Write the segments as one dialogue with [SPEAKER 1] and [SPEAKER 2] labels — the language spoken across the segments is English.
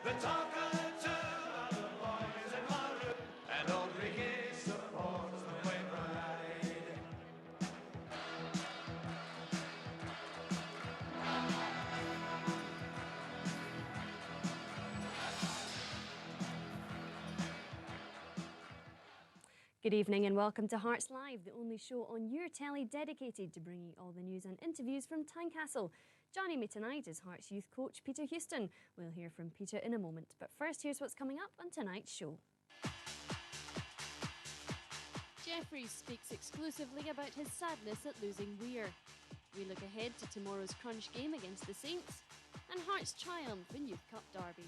[SPEAKER 1] The talk of the town are the boys in my room, and old Ricky supports the White Bride.
[SPEAKER 2] Good evening and welcome to Hearts Live, the only show on your telly dedicated to bringing all the news and interviews from Tynecastle. Joining me tonight is Hearts youth coach Peter Houston. We'll hear from Peter in a moment, but first here's what's coming up on tonight's show. Jeffries speaks exclusively about his sadness at losing Weir. We look ahead to tomorrow's crunch game against the Saints, and Hearts triumph in Youth Cup derby.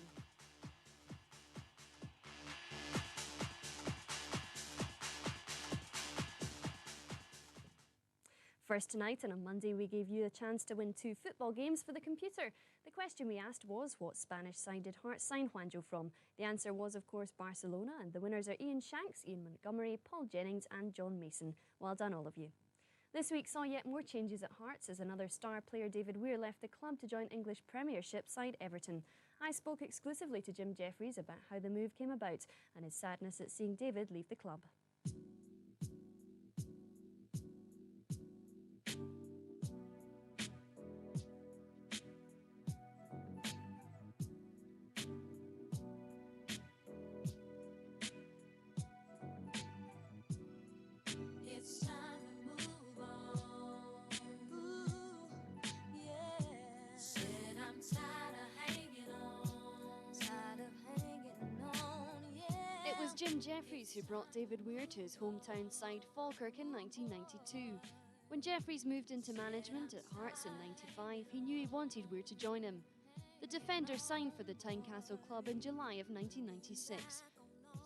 [SPEAKER 2] First tonight, and on Monday, we gave you a chance to win 2 football games for the computer. The question we asked was, what Spanish side did Hearts sign Juanjo from? The answer was, of course, Barcelona, and the winners are Ian Shanks, Ian Montgomery, Paul Jennings and John Mason. Well done, all of you. This week saw yet more changes at Hearts as another star player, David Weir, left the club to join English Premiership side Everton. I spoke exclusively to Jim Jeffries about how the move came about and his sadness at seeing David leave the club.
[SPEAKER 3] It's time to move on. Ooh, yeah. Said I'm tired of hanging on. Tired of hanging on, yeah.
[SPEAKER 2] It was Jim Jeffries who brought David Weir to his hometown side Falkirk in 1992. When Jeffries moved into management at Hearts in '95, he knew he wanted Weir to join him. The defender signed for the Tynecastle club in July of 1996.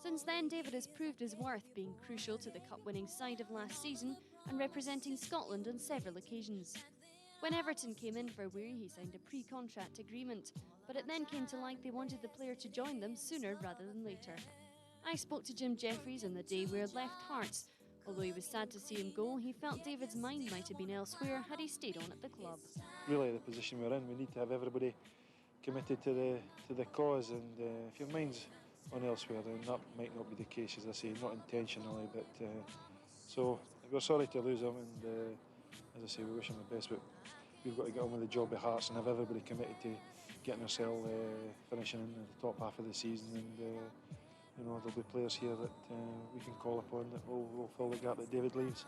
[SPEAKER 2] Since then, David has proved his worth, being crucial to the cup-winning side of last season and representing Scotland on several occasions. When Everton came in for Weir, he signed a pre-contract agreement, but it then came to light they wanted the player to join them sooner rather than later. I spoke to Jim Jeffries on the day Weir left Hearts. Although he was sad to see him go, he felt David's mind might have been elsewhere had he stayed on at the club.
[SPEAKER 4] Really, the position we're in, we need to have everybody committed to the cause, and if your mind's on elsewhere, then that might not be the case, as I say, not intentionally, but so we're sorry to lose him, and as I say, we wish him the best, but we've got to get on with the job at Hearts and have everybody committed to getting ourselves finishing in the top half of the season, and you know, there'll be players here that we can call upon that will fill the gap that David leaves.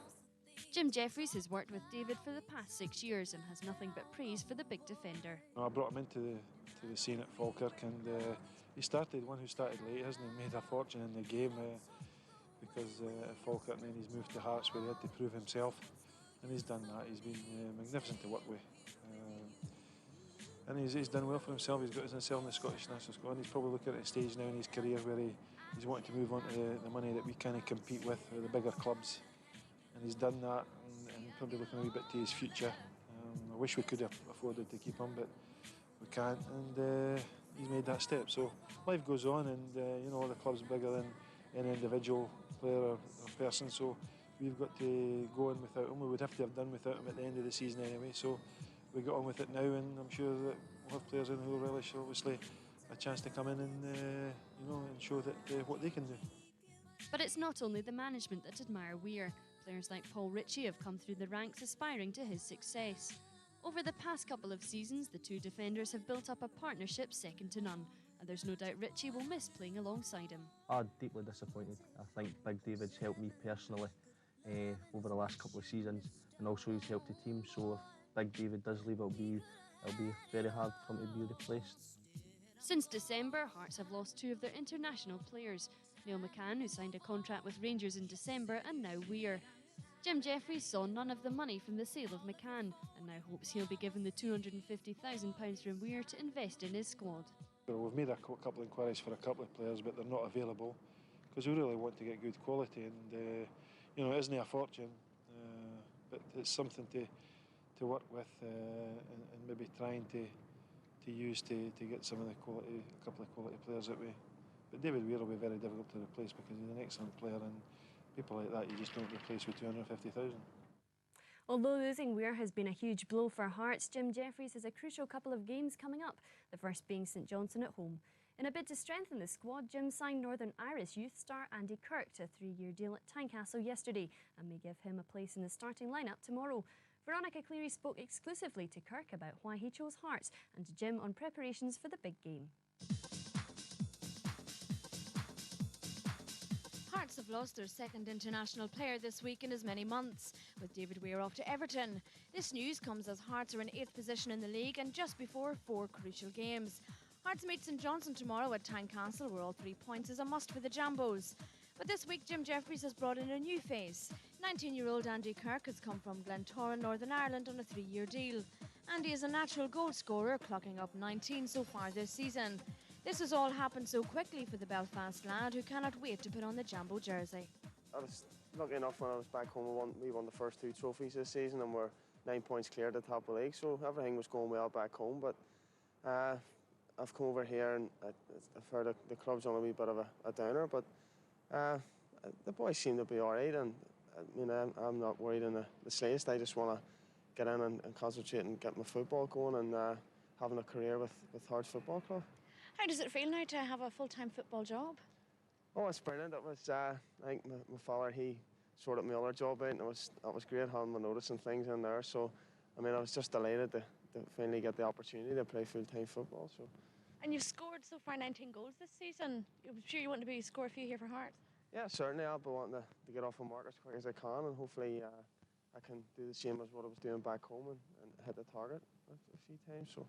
[SPEAKER 2] Jim Jeffries has worked with David for the past 6 years and has nothing but praise for the big defender.
[SPEAKER 4] I brought him into the scene at Falkirk, and he started, one who started late, hasn't he? Made a fortune in the game because at Falkirk, and then he's moved to Hearts where he had to prove himself, and he's done that. He's been magnificent to work with, and he's done well for himself. He's got himself in the Scottish national squad, and he's probably looking at a stage now in his career where he's wanting to move on to the money that we kind of compete with the bigger clubs. And he's done that, and probably looking a wee bit to his future. I wish we could have afforded to keep him, but we can't, and he's made that step. So life goes on, and you know, the club's bigger than any individual player or person, so we've got to go on without him. We would have to have done without him at the end of the season anyway, so we got on with it now, and I'm sure that we'll have players in who will relish, obviously, a chance to come in and you know, and show that what they can do.
[SPEAKER 2] But it's not only the management that admire Weir. Players like Paul Ritchie have come through the ranks aspiring to his success. Over the past couple of seasons, the two defenders have built up a partnership second to none, and there's no doubt Ritchie will miss playing alongside him.
[SPEAKER 5] I'm deeply disappointed. I think Big David's helped me personally over the last couple of seasons, and also he's helped the team, so if Big David does leave, it'll be very hard for him to be replaced.
[SPEAKER 2] Since December, Hearts have lost 2 of their international players, Neil McCann, who signed a contract with Rangers in December, and now Weir. Jim Jeffries saw none of the money from the sale of McCann and now hopes he'll be given the £250,000 from Weir to invest in his squad.
[SPEAKER 4] Well, we've made a couple of inquiries for a couple of players, but they're not available because we really want to get good quality, and you know, it isn't a fortune, but it's something to work with and maybe trying to use to get some of the quality, a couple of quality players that way. But David Weir will be very difficult to replace because he's an excellent player, and people like that you just don't replace with 250,000.
[SPEAKER 2] Although losing Weir has been a huge blow for Hearts, Jim Jeffries has a crucial couple of games coming up, the first being St Johnstone at home. In a bid to strengthen the squad, Jim signed Northern Irish youth star Andy Kirk to a 3-year deal at Tynecastle yesterday and may give him a place in the starting lineup tomorrow. Veronica Cleary spoke exclusively to Kirk about why he chose Hearts and to Jim on preparations for the big game.
[SPEAKER 6] Hearts have lost their second international player this week in as many months, with David Weir off to Everton. This news comes as Hearts are in 8th position in the league and just before 4 crucial games. Hearts meet St Johnstone tomorrow at Tynecastle, where all 3 points is a must for the Jambos. But this week Jim Jeffries has brought in a new face. 19-year-old Andy Kirk has come from Glentoran, Northern Ireland on a 3-year deal. Andy is a natural goal scorer, clocking up 19 so far this season. This has all happened so quickly for the Belfast lad, who cannot wait to put on the Jambo jersey.
[SPEAKER 7] I was lucky enough when I was back home. We won the first 2 trophies this season and we're 9 points clear at the top of the league, so everything was going well back home. But I've come over here and I've heard the club's on a wee bit of a downer, but the boys seem to be all right, and I mean, I'm not worried in the slightest. I just want to get in and concentrate and get my football going and having a career with Hearts Football Club.
[SPEAKER 6] How does it feel now to have a full-time football job?
[SPEAKER 7] Oh, it's brilliant. It was, I think my father, he sorted my other job out, and that was great having my notice and things in there. So, I mean, I was just delighted to finally get the opportunity to play full-time football. So.
[SPEAKER 6] And you've scored so far 19 goals this season. I'm sure you want to score a few here for Hearts.
[SPEAKER 7] Yeah, certainly. I'll be wanting to get off the mark as quick as I can, and hopefully I can do the same as what I was doing back home and hit the target a few times. So,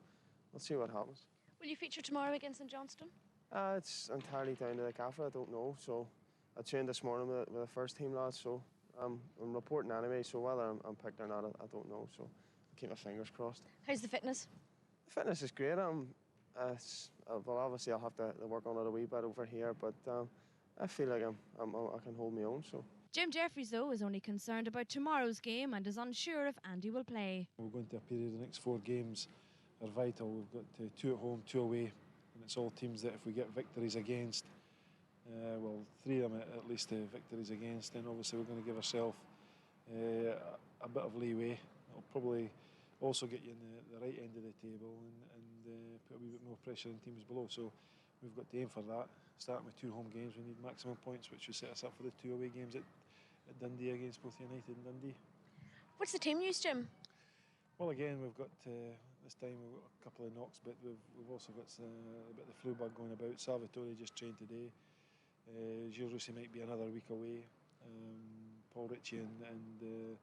[SPEAKER 7] we'll see what happens.
[SPEAKER 6] Will you feature tomorrow against St Johnstone?
[SPEAKER 7] It's entirely down to the gaffer. I don't know. So I trained this morning with the first team lads. So I'm reporting anyway. So whether I'm picked or not, I don't know. So I'll keep my fingers crossed.
[SPEAKER 6] How's the fitness?
[SPEAKER 7] The fitness is great. Well, obviously I'll have to work on it a wee bit over here, but I feel like I can hold my own. So.
[SPEAKER 6] Jim Jeffries, though, is only concerned about tomorrow's game and is unsure if Andy will play.
[SPEAKER 4] We're going to a period. The next 4 games are vital. We've got 2 at home, 2 away, and it's all teams that if we get victories against, well, 3 of them at least victories against, then obviously we're going to give ourselves a bit of leeway. It'll probably also get you in the right end of the table and put a wee bit more pressure on teams below. So we've got to aim for that. Starting with 2 home games, we need maximum points, which will set us up for the 2 away games at Dundee against both United and Dundee.
[SPEAKER 6] What's the team use, Jim?
[SPEAKER 4] Well, again, we've got this time we've got a couple of knocks, but we've also got a bit of the flu bug going about. Salvatore just trained today. Gilles Russi might be another week away. Paul Ritchie and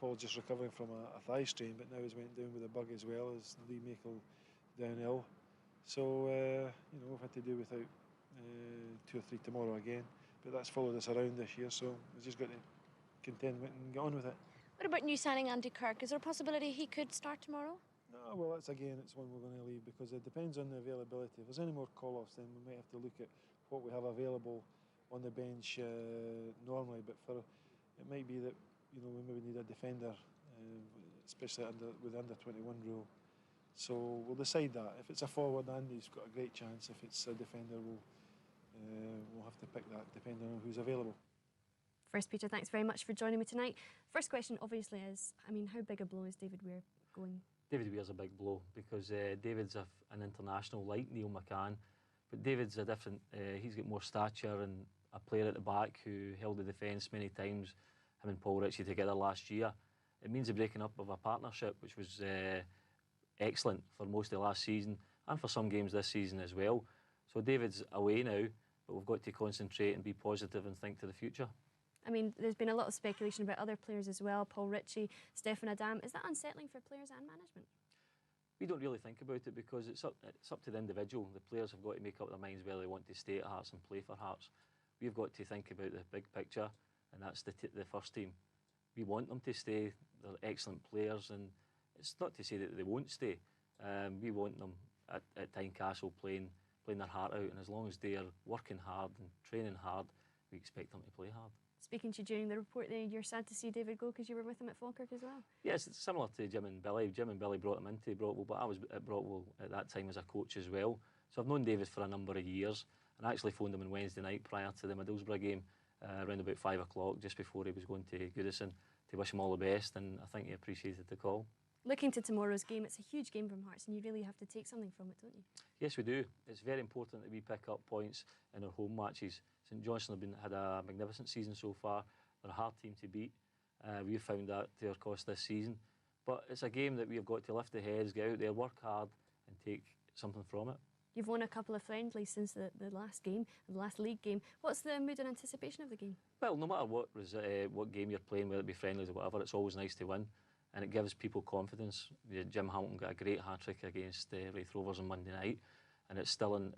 [SPEAKER 4] Paul just recovering from a thigh strain, but now he's went down with a bug as well as Lee Makel down ill. So we've had to do without 2 or 3 tomorrow again, but that's followed us around this year, so we've just got to contend with it and get on with it.
[SPEAKER 6] What about new signing Andy Kirk? Is there a possibility he could start tomorrow?
[SPEAKER 4] No, well, it's one we're going to leave because it depends on the availability. If there's any more call-offs, then we might have to look at what we have available on the bench normally. But it might be that we maybe need a defender, especially with the under-21 rule. So we'll decide that. If it's a forward, Andy's got a great chance. If it's a defender, we'll have to pick that depending on who's available.
[SPEAKER 2] First, Peter, thanks very much for joining me tonight. First question, obviously, is, how big a blow is David Weir going?
[SPEAKER 8] David Weir's a big blow because David's an international like Neil McCann, but David's a different, he's got more stature and a player at the back who held the defence many times, him and Paul Ritchie together last year. It means the breaking up of a partnership which was excellent for most of last season and for some games this season as well. So David's away now, but we've got to concentrate and be positive and think to the future.
[SPEAKER 2] There's been a lot of speculation about other players as well, Paul Ritchie, Stefan Adam. Is that unsettling for players and management?
[SPEAKER 8] We don't really think about it because it's up to the individual. The players have got to make up their minds whether they want to stay at Hearts and play for Hearts. We've got to think about the big picture, and that's the first team. We want them to stay. They're excellent players, and it's not to say that they won't stay. We want them at Tynecastle playing their heart out, and as long as they're working hard and training hard, we expect them to play hard.
[SPEAKER 2] Speaking to you during the report there, you're sad to see David go because you were with him at Falkirk as well.
[SPEAKER 8] Yes, it's similar to Jim and Billy. Jim and Billy brought him into Brockville, but I was at Brockville at that time as a coach as well. So I've known David for a number of years, and I actually phoned him on Wednesday night prior to the Middlesbrough game, around about 5 o'clock, just before he was going to Goodison, to wish him all the best, and I think he appreciated the call.
[SPEAKER 9] Looking to tomorrow's game, it's a huge game from Hearts and you really have to take something from it, don't you?
[SPEAKER 8] Yes, we do. It's very important that we pick up points in our home matches. St Johnstone had a magnificent season so far. They're a hard team to beat. We've found that to our cost this season. But it's a game that we've got to lift the heads, get out there, work hard and take something from it.
[SPEAKER 9] You've won a couple of friendlies since the last game, the last league game. What's the mood and anticipation of the game?
[SPEAKER 8] Well, no matter what game you're playing, whether it be friendlies or whatever, it's always nice to win. And it gives people confidence. Jim Hamilton got a great hat-trick against Raith Rovers on Monday night, and it's still in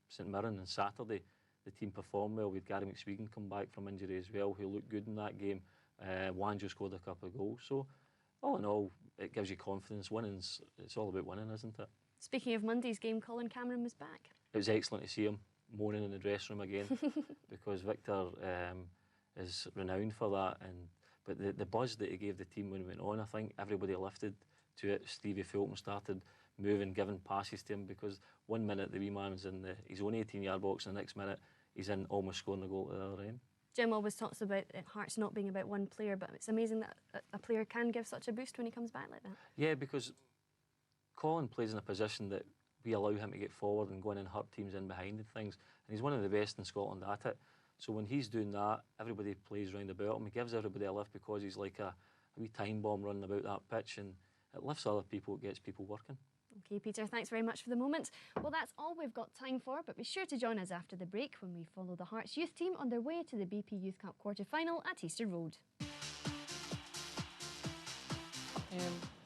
[SPEAKER 8] St Mirren on Saturday. The team performed well. We had Gary McSwegan come back from injury as well, who looked good in that game. Wanjo scored a couple of goals. So, all in all, it gives you confidence. It's all about winning, isn't it?
[SPEAKER 9] Speaking of Monday's game, Colin Cameron was back.
[SPEAKER 8] It was excellent to see him moaning in the dressing room again, because Victor is renowned for that. But the buzz that he gave the team when he went on, I think everybody lifted to it. Stevie Fulton started moving, giving passes to him, because 1 minute the wee man's in his own 18-yard box, and the next minute he's in almost scoring the goal at the other end.
[SPEAKER 9] Jim always talks about Hearts not being about one player, but it's amazing that a player can give such a boost when he comes back like that.
[SPEAKER 8] Yeah, because Colin plays in a position that we allow him to get forward and go in and hurt teams in behind and things, and he's one of the best in Scotland at it. So when he's doing that, everybody plays round about him. He gives everybody a lift because he's like a wee time bomb running about that pitch, and it lifts other people, it gets people working.
[SPEAKER 9] OK, Peter, thanks very much for the moment. Well, that's all we've got time for, but be sure to join us after the break when we follow the Hearts youth team on their way to the BP Youth Cup quarter-final at Easter Road.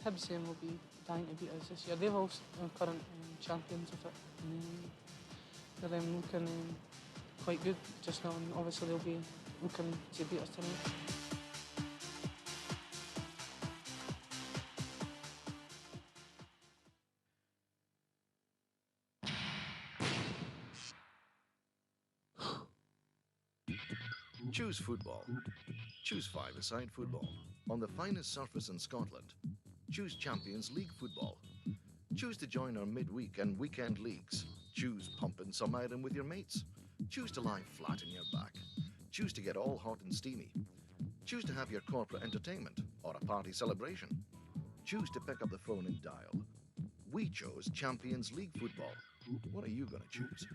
[SPEAKER 10] Hibs will be dying to beat us this year. They've also current champions of it. They're looking quite good just now, and obviously they'll be looking to beat us tonight.
[SPEAKER 11] Choose football. Choose five-a-side football on the finest surface in Scotland. Choose Champions League football. Choose to join our midweek and weekend leagues. Choose pumping some iron with your mates. Choose to lie flat on your back. Choose to get all hot and steamy. Choose to have your corporate entertainment or a party celebration. Choose to pick up the phone and dial. We chose Champions League football. What are you going to choose?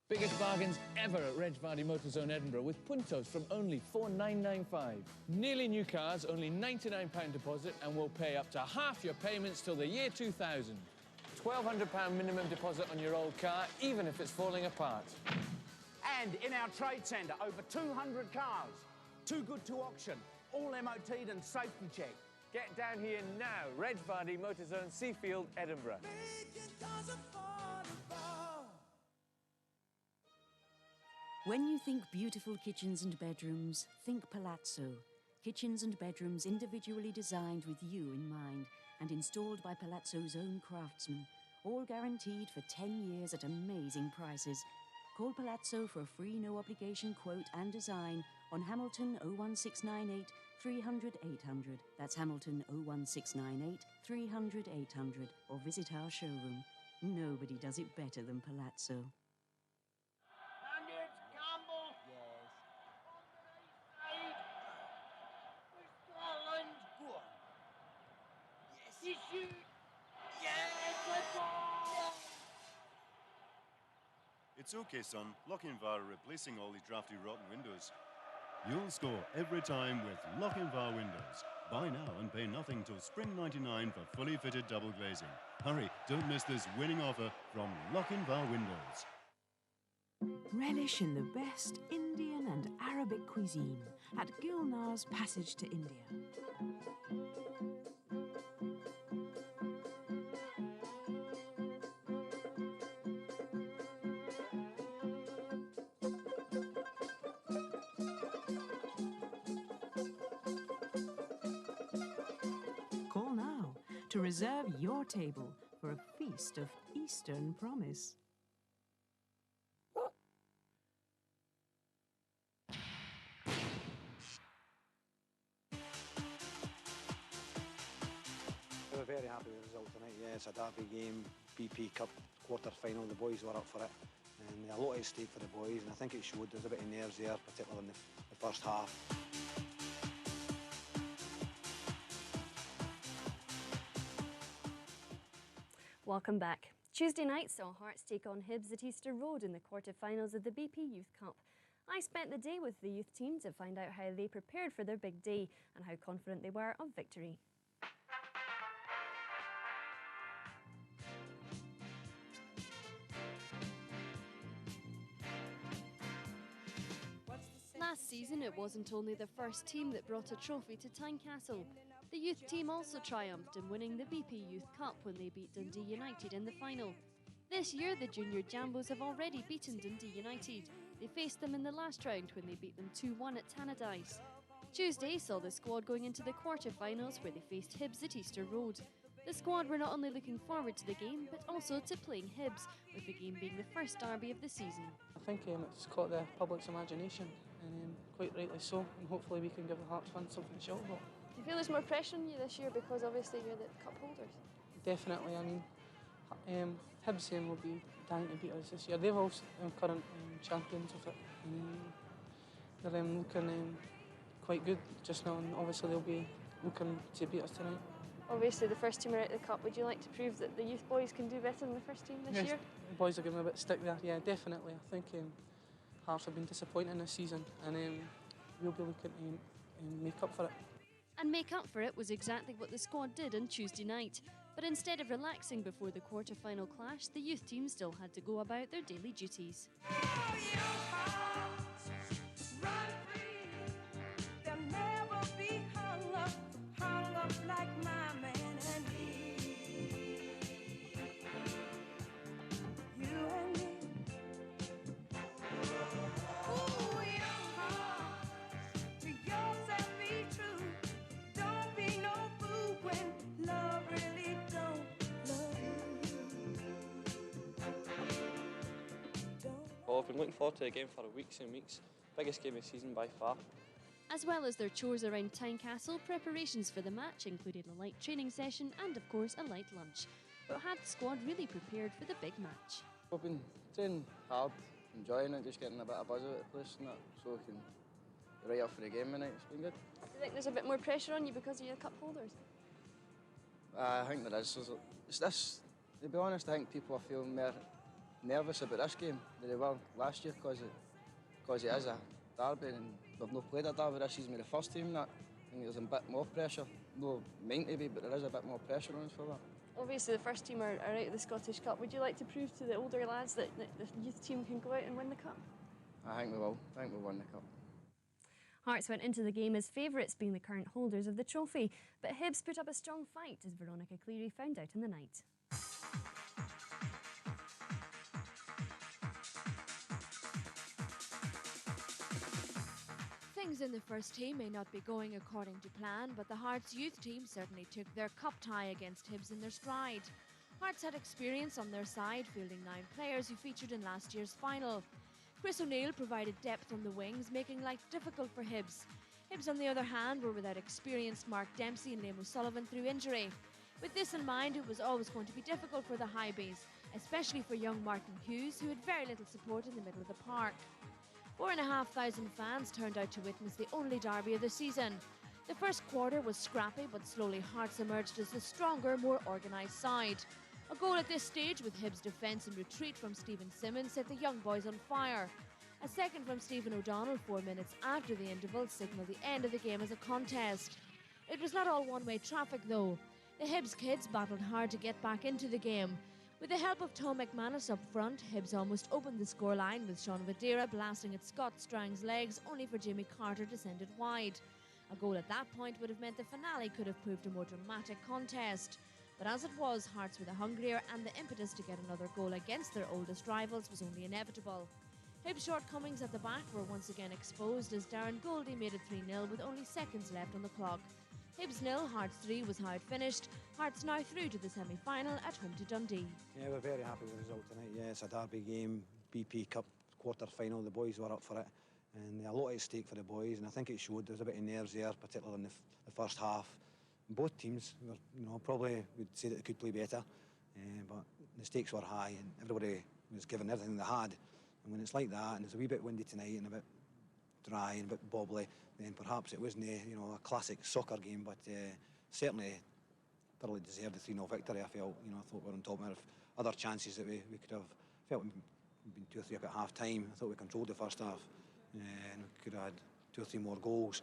[SPEAKER 12] Biggest bargains ever at Reg Vardy Motorzone Edinburgh with Puntos from only $4,995. Nearly new cars, only £99 deposit, and we'll pay up to half your payments till the year 2000. £1,200 minimum deposit on your old car, even if it's falling apart.
[SPEAKER 13] And in our trade centre, over 200 cars. Too good to auction, all MOT'd and safety checked.
[SPEAKER 12] Get down here now, Reg Vardy Motorzone Seafield, Edinburgh.
[SPEAKER 14] When you think beautiful kitchens and bedrooms, think Palazzo. Kitchens and bedrooms individually designed with you in mind and installed by Palazzo's own craftsmen, all guaranteed for 10 years at amazing prices. Call Palazzo for a free no-obligation quote and design on Hamilton 01698 300 800. That's Hamilton 01698 300 800. Or visit our showroom. Nobody does it better than Palazzo.
[SPEAKER 15] It's okay, son. Lochinvar are replacing all these drafty, rotten windows. You'll score every time with Lochinvar windows. Buy now and pay nothing till spring '99 for fully fitted double glazing. Hurry, don't miss this winning offer from Lochinvar Windows.
[SPEAKER 16] Relish in the best Indian and Arabic cuisine at Gulnar's Passage to India. Call now to reserve your table for a feast of Eastern promise.
[SPEAKER 17] We were very happy with the result tonight. Yeah, it's a derby game, BP Cup quarter-final. The boys were up for it, and a lot at stake for the boys. And I think it showed. There's a bit of nerves there, particularly in the first half.
[SPEAKER 9] Welcome back. Tuesday night saw Hearts take on Hibs at Easter Road in the quarter-finals of the BP Youth Cup. I spent the day with the youth team to find out how they prepared for their big day and how confident they were of victory.
[SPEAKER 2] Last season, it wasn't only the first team that brought a trophy to Tynecastle. The youth team also triumphed in winning the BP Youth Cup when they beat Dundee United in the final. This year, the Junior Jambos have already beaten Dundee United. They faced them in the last round when they beat them 2-1 at Tannadice. Tuesday saw the squad going into the quarter-finals where they faced Hibs at Easter Road. The squad were not only looking forward to the game, but also to playing Hibs, with the game being the first derby of the season.
[SPEAKER 10] I think it's caught the public's imagination, and quite rightly so, and hopefully we can give the Hearts fans something to shout about.
[SPEAKER 18] Do you feel there's more pressure on you this year because obviously you're the cup holders?
[SPEAKER 10] Definitely. I mean, Hibs will be dying to beat us this year. They're also current champions of it. They're looking quite good just now, and obviously they'll be looking to beat us tonight.
[SPEAKER 18] Obviously the first team are out of the cup. Would you like to prove that the youth boys can do better than the first team this year?
[SPEAKER 10] The boys are giving a bit of stick there. Yeah, definitely. I think Hearts have been disappointing this season, and we'll be looking to make up for it.
[SPEAKER 2] And make up for it was exactly what the squad did on Tuesday night. But instead of relaxing before the quarter-final clash, the youth team still had to go about their daily duties.
[SPEAKER 19] Well, I've been looking forward to the game for weeks and weeks. Biggest game of the season by far.
[SPEAKER 2] As well as their chores around Tynecastle, preparations for the match included a light training session and, of course, a light lunch. But had the squad really prepared for the big match?
[SPEAKER 19] We've been training hard, enjoying it, just getting a bit of buzz out of the place and that, so we can be right up for the game tonight. It's been good.
[SPEAKER 18] Do you think there's a bit more pressure on you because you're the cup holders?
[SPEAKER 19] I think there is. It's this, to be honest, I think people are feeling more nervous about this game than they were last year because it is a derby and we've not played a derby this season with the first team. That I think there's a bit more pressure. No meant to be, but there is a bit more pressure on us for that.
[SPEAKER 18] Obviously the first team are out of the Scottish Cup. Would you like to prove to the older lads that the youth team can go out and win the cup?
[SPEAKER 19] I think we will. I think we'll win the cup.
[SPEAKER 9] Hearts went into the game as favourites, being the current holders of the trophy, but Hibs put up a strong fight, as Veronica Cleary found out in the night.
[SPEAKER 6] Things in the first team may not be going according to plan, but the Hearts youth team certainly took their cup tie against Hibs in their stride. Hearts had experience on their side, fielding 9 players who featured in last year's final. Chris O'Neill provided depth on the wings, making life difficult for Hibs. Hibs, on the other hand, were without experienced Mark Dempsey and Liam O'Sullivan through injury. With this in mind, it was always going to be difficult for the Highbies, especially for young Martin Hughes, who had very little support in the middle of the park. 4,500 fans turned out to witness the only derby of the season. The first quarter was scrappy, but slowly Hearts emerged as the stronger, more organised side. A goal at this stage with Hibs' defence and retreat from Stephen Simmons set the young boys on fire. A second from Stephen O'Donnell 4 minutes after the interval signalled the end of the game as a contest. It was not all one-way traffic though. The Hibs kids battled hard to get back into the game. With the help of Tom McManus up front, Hibs almost opened the scoreline with Sean Vadera blasting at Scott Strang's legs, only for Jimmy Carter to send it wide. A goal at that point would have meant the finale could have proved a more dramatic contest. But as it was, Hearts were the hungrier, and the impetus to get another goal against their oldest rivals was only inevitable. Hibs' shortcomings at the back were once again exposed as Darren Goldie made it 3-0 with only seconds left on the clock. Hibs 0, Hearts 3 was how it finished. Hearts now through to the semi-final at home to Dundee.
[SPEAKER 17] Yeah, we're very happy with the result tonight. Yeah, it's a derby game, BP Cup quarter-final. The boys were up for it, and a lot at stake for the boys. And I think it showed. There was a bit of nerves there, particularly in the first half. Both teams were, probably would say that they could play better, but the stakes were high, and everybody was giving everything they had. And when it's like that, and it's a wee bit windy tonight, and a bit dry and a bit bobbly, then perhaps it wasn't a classic soccer game, but certainly thoroughly deserved the 3-0 victory. I felt, I thought we were on top. Of other chances that we could have felt we'd been 2 or 3 up at half time. I thought we controlled the first half and we could have had 2 or 3 more goals.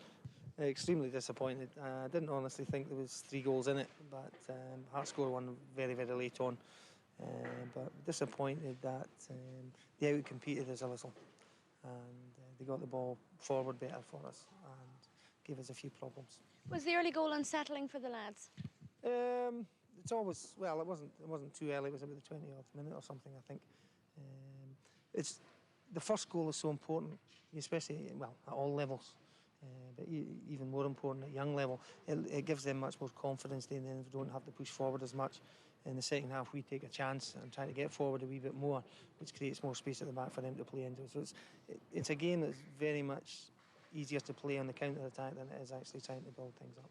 [SPEAKER 10] Extremely disappointed. I didn't honestly think there was 3 goals in it, but Hearts scored one very, very late on. But disappointed that they out-competed us a little, and they got the ball forward better for us and gave us a few problems.
[SPEAKER 6] Was the early goal unsettling for the lads?
[SPEAKER 10] It's always, well, it wasn't too early. It was about the 20th minute or something, I think. It's the first goal is so important, especially at all levels. But even more important at young level, it gives them much more confidence. Then we don't have to push forward as much. In the second half, we take a chance and try to get forward a wee bit more, which creates more space at the back for them to play into. So it's a game that's very much easier to play on the counter-attack than it is actually trying to build things up.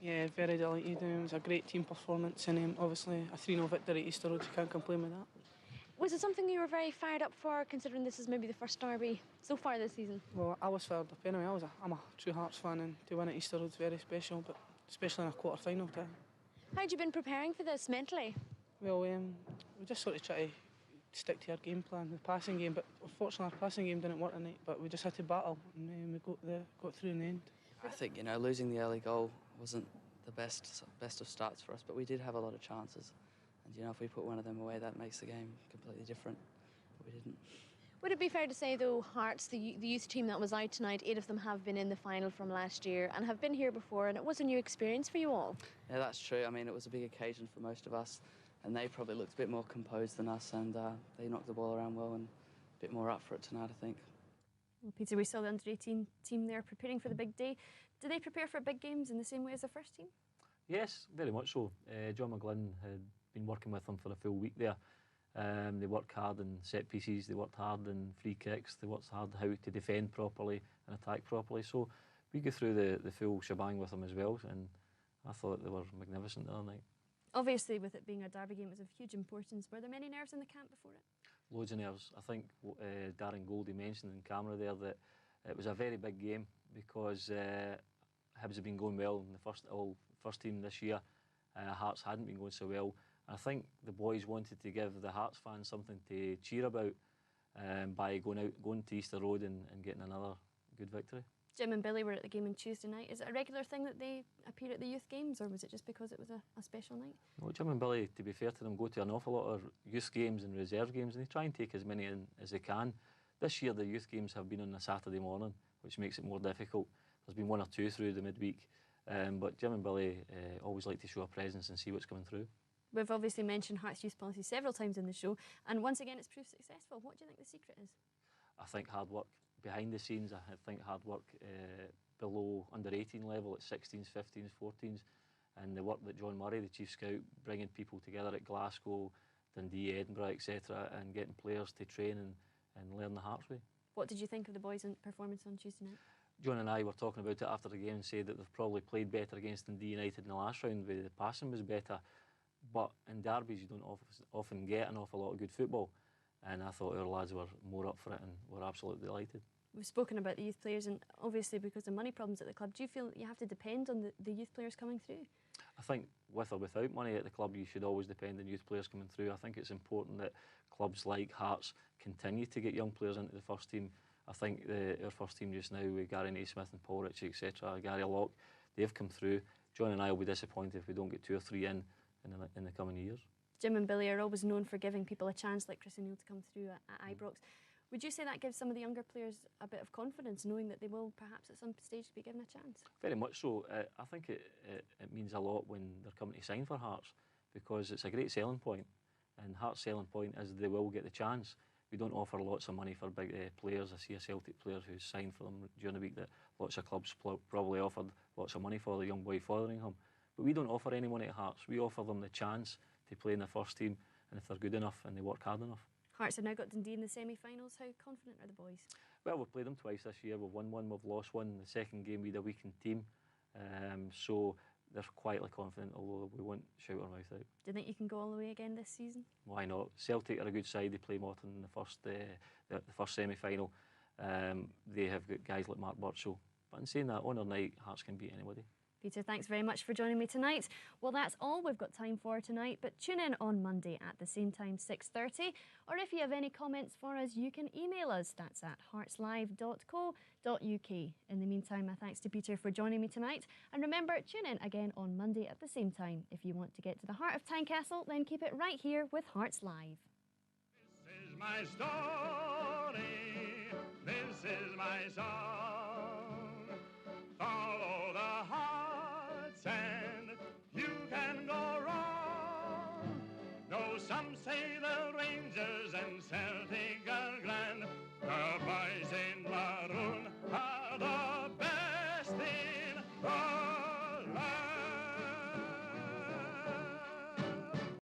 [SPEAKER 10] Yeah, very delighted. It was a great team performance, and obviously a 3-0 victory at Easter Road. You can't complain with that.
[SPEAKER 6] Was it something you were very fired up for, considering this is maybe the first derby so far this season?
[SPEAKER 10] Well, I was fired up anyway. I'm a true Hearts fan, and to win at Easter Road is very special, but especially in a quarter-final time.
[SPEAKER 6] How had you been preparing for this mentally?
[SPEAKER 10] Well, we just sort of try to stick to our game plan, the passing game, but unfortunately our passing game didn't work tonight, but we just had to battle, and we got through in the end.
[SPEAKER 20] I think, losing the early goal wasn't the best of starts for us, but we did have a lot of chances. And, if we put one of them away, that makes the game completely different, but we didn't.
[SPEAKER 6] Would it be fair to say, though, Hearts, the youth team that was out tonight, 8 of them have been in the final from last year and have been here before, and it was a new experience for you all?
[SPEAKER 20] Yeah, that's true. I mean, it was a big occasion for most of us, and they probably looked a bit more composed than us, and they knocked the ball around well and a bit more up for it tonight, I think.
[SPEAKER 9] Well, Peter, we saw the under-18 team there preparing for the big day. Do they prepare for big games in the same way as the first team?
[SPEAKER 8] Yes, very much so. John McGlynn had been working with them for a full week there. They worked hard in set pieces, they worked hard in free kicks, they worked hard how to defend properly and attack properly. So we go through the full shebang with them as well, and I thought they were magnificent the other night.
[SPEAKER 9] Obviously, with it being a derby game, it was of huge importance. Were there many nerves in the camp before it?
[SPEAKER 8] Loads of nerves. I think Darren Goldie mentioned in camera there that it was a very big game because Hibs have been going well in the first team this year. Hearts hadn't been going so well. I think the boys wanted to give the Hearts fans something to cheer about by going to Easter Road and getting another good victory.
[SPEAKER 9] Jim and Billy were at the game on Tuesday night. Is it a regular thing that they appear at the youth games, or was it just because it was a special night?
[SPEAKER 8] Well, Jim and Billy, to be fair to them, go to an awful lot of youth games and reserve games, and they try and take as many in as they can. This year the youth games have been on a Saturday morning, which makes it more difficult. There's been 1 or 2 through the midweek, but Jim and Billy always like to show a presence and see what's coming through.
[SPEAKER 9] We've obviously mentioned Hearts youth policy several times in the show, and once again it's proved successful. What do you think the secret is?
[SPEAKER 8] I think hard work behind the scenes. I think hard work below under-18 level at 16s, 15s, 14s, and the work that John Murray, the chief scout, bringing people together at Glasgow, Dundee, Edinburgh, etc., and getting players to train and learn the Hearts way.
[SPEAKER 9] What did you think of the boys' performance on Tuesday night?
[SPEAKER 8] John and I were talking about it after the game and said that they've probably played better against Dundee United in the last round, where the passing was better. But in derbies you don't often get an awful lot of good football, and I thought our lads were more up for it and were absolutely delighted.
[SPEAKER 9] We've spoken about the youth players, and obviously because of money problems at the club, do you feel that you have to depend on the youth players coming through?
[SPEAKER 8] I think with or without money at the club, you should always depend on youth players coming through. I think it's important that clubs like Hearts continue to get young players into the first team. I think our first team just now with Gary Naismith and Paul Ritchie, etc., Gary Locke, they've come through. John and I will be disappointed if we don't get 2 or 3 in the coming years.
[SPEAKER 9] Jim and Billy are always known for giving people a chance, like Chris O'Neill, to come through at Ibrox. Would you say that gives some of the younger players a bit of confidence, knowing that they will perhaps at some stage be given a chance?
[SPEAKER 8] Very much so. I think it means a lot when they're coming to sign for Hearts, because it's a great selling point, and Hearts' selling point is they will get the chance. We don't offer lots of money for big players. I see a Celtic player who's signed for them during the week that lots of clubs probably offered lots of money for, the young boy Fotheringham. But we don't offer any money at Hearts. We offer them the chance to play in the first team, and if they're good enough and they work hard enough.
[SPEAKER 9] Hearts have now got Dundee in the semi-finals. How confident are the boys?
[SPEAKER 8] Well, we've played them twice this year. We've won one, we've lost one. The second game we had a weakened team, so they're quietly confident, although we won't shout our mouth out.
[SPEAKER 9] Do you think you can go all the way again this season?
[SPEAKER 8] Why not? Celtic are a good side. They play Morton in the first semi-final. They have got guys like Mark Burchill. But in saying that, on our night, Hearts can beat anybody.
[SPEAKER 9] Peter, thanks very much for joining me tonight. Well, that's all we've got time for tonight, but tune in on Monday at the same time, 6:30. Or if you have any comments for us, you can email us. That's at heartslive.co.uk. In the meantime, my thanks to Peter for joining me tonight. And remember, tune in again on Monday at the same time. If you want to get to the heart of Tynecastle, then keep it right here with Hearts Live.
[SPEAKER 1] This is my story. This is my song. Follow the hearts and you can go wrong. No, some say the Rangers